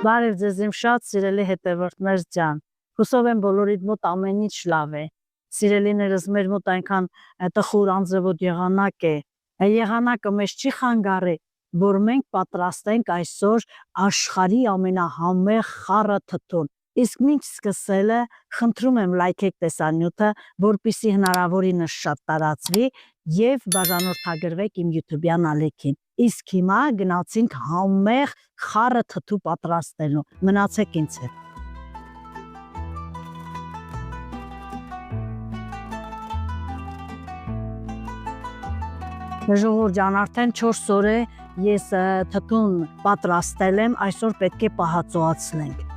Բարև ձեզ իմ շատ սիրելի հետևորդներ ջան, հուսով եմ բոլորիդ մոտ ամեն ինչ լավ է, սիրելիներս մեր մոտ այնքան տխուր անձրևոտ եղանակ է, եղանակը մեզ չի խանգարի, որ մենք պատրաստենք այսօր աշխարհի ամենահամեղ խառը թթուն, իսկ ինչ սկսելը խնդրում եմ լայքեք տեսանյութը, որպեսզի հնարավորինս շատ տարածվի և բաժանորդագրվեք իմ YouTube-յան ալիքին, իսկ հիմա գնացինք համեղ խառը թթու պատրաստելու, մնացեք ինձ հետ։ Ժողովուրդ ջան, արդեն 4 օր է ես թթուն պատրաստել եմ, այսօր պետք է պահածոացնենք։